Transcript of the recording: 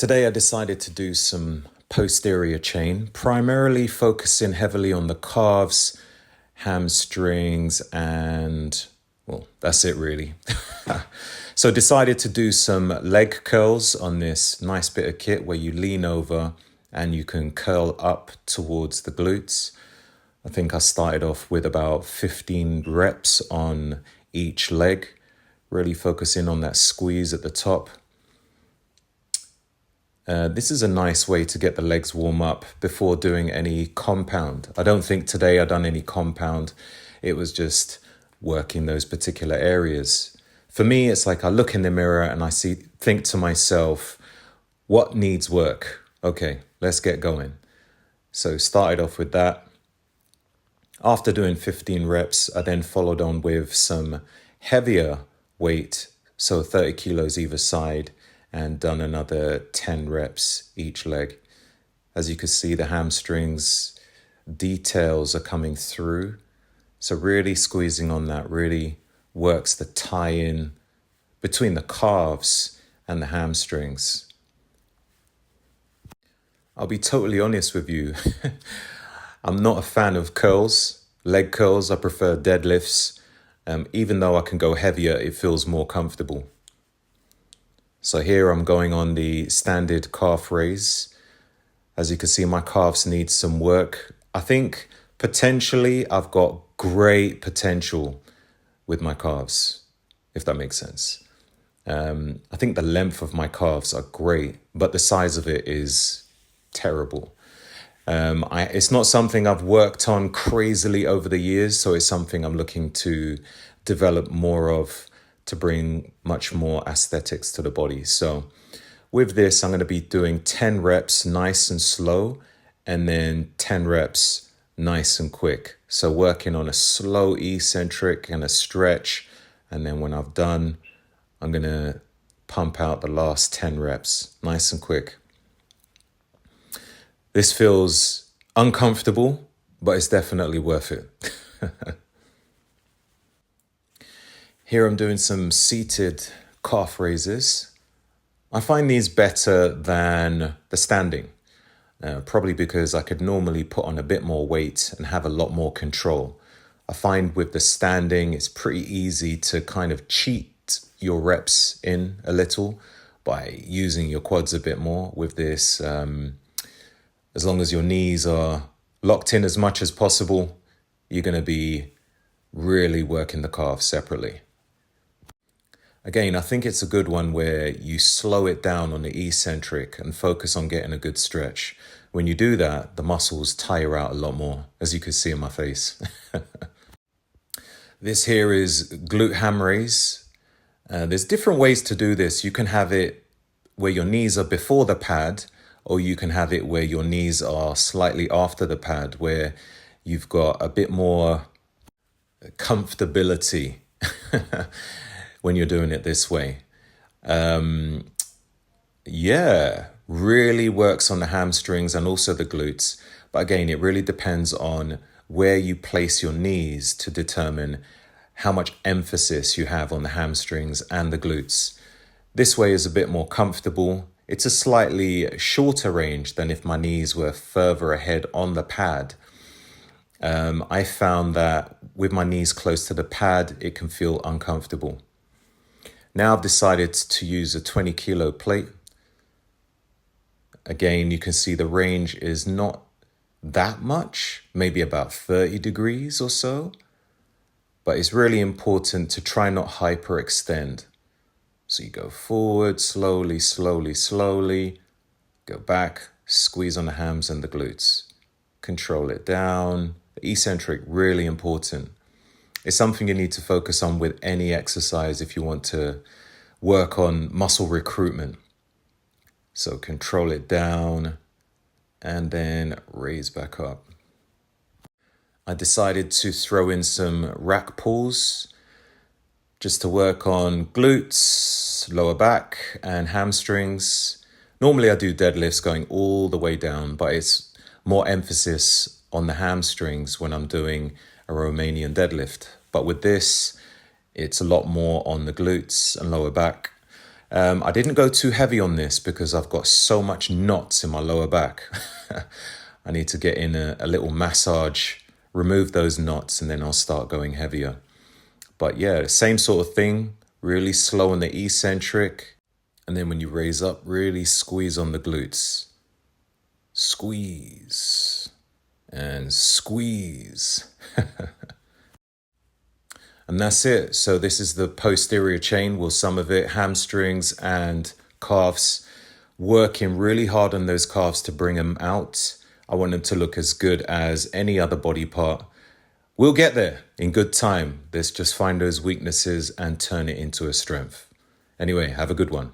Today I decided to do some posterior chain, primarily focusing heavily on the calves, hamstrings, and well, that's it really. So decided to do some leg curls on this nice bit of kit where you lean over and you can curl up towards the glutes. I think I started off with about 15 reps on each leg, really focusing on that squeeze at the top. This is a nice way to get the legs warm up before doing any compound. I don't think today I done any compound. It was just working those particular areas. For me, it's like I look in the mirror and think to myself, what needs work? Okay, let's get going. So started off with that. After doing 15 reps, I then followed on with some heavier weight, so 30 kilos either side, and done another 10 reps each leg. As you can see, the hamstrings details are coming through. So really squeezing on that really works the tie-in between the calves and the hamstrings. I'll be totally honest with you. I'm not a fan of curls, leg curls. I prefer deadlifts. Even though I can go heavier, it feels more comfortable. So here I'm going on the standard calf raise. As you can see, my calves need some work. I think potentially I've got great potential with my calves, if that makes sense. I think the length of my calves are great, but the size of it is terrible. It's not something I've worked on crazily over the years, so it's something I'm looking to develop more of, to bring much more aesthetics to the body. So with this, I'm going to be doing 10 reps nice and slow, and then 10 reps nice and quick. So working on a slow eccentric and a stretch. And then when I've done, I'm going to pump out the last 10 reps nice and quick. This feels uncomfortable, but it's definitely worth it. Here I'm doing some seated calf raises. I find these better than the standing, probably because I could normally put on a bit more weight and have a lot more control. I find with the standing, it's pretty easy to kind of cheat your reps in a little by using your quads a bit more. With this, as long as your knees are locked in as much as possible, you're going to be really working the calves separately. Again, I think it's a good one where you slow it down on the eccentric and focus on getting a good stretch. When you do that, the muscles tire out a lot more, as you can see in my face. This here is glute ham raise. There's different ways to do this. You can have it where your knees are before the pad, or you can have it where your knees are slightly after the pad, where you've got a bit more comfortability when you're doing it this way. Really works on the hamstrings and also the glutes. But again, it really depends on where you place your knees to determine how much emphasis you have on the hamstrings and the glutes. This way is a bit more comfortable. It's a slightly shorter range than if my knees were further ahead on the pad. I found that with my knees close to the pad, it can feel uncomfortable. Now I've decided to use a 20 kilo plate. Again, you can see the range is not that much, maybe about 30 degrees or so. But it's really important to try not hyperextend. So you go forward, slowly, slowly, slowly. Go back, squeeze on the hams and the glutes. Control it down. The eccentric, really important. It's something you need to focus on with any exercise if you want to work on muscle recruitment. So control it down and then raise back up. I decided to throw in some rack pulls just to work on glutes, lower back and hamstrings. Normally I do deadlifts going all the way down, but it's more emphasis on the hamstrings when I'm doing a Romanian deadlift. But with this, it's a lot more on the glutes and lower back. I didn't go too heavy on this because I've got so much knots in my lower back. I need to get in a little massage, remove those knots, and then I'll start going heavier. But yeah, same sort of thing, really slow on the eccentric. And then when you raise up, really squeeze on the glutes. Squeeze and squeeze. And that's it. So this is the posterior chain. Well, some of it, hamstrings and calves, working really hard on those calves to bring them out. I want them to look as good as any other body part. We'll get there in good time. Let's just find those weaknesses and turn it into a strength. Anyway, have a good one.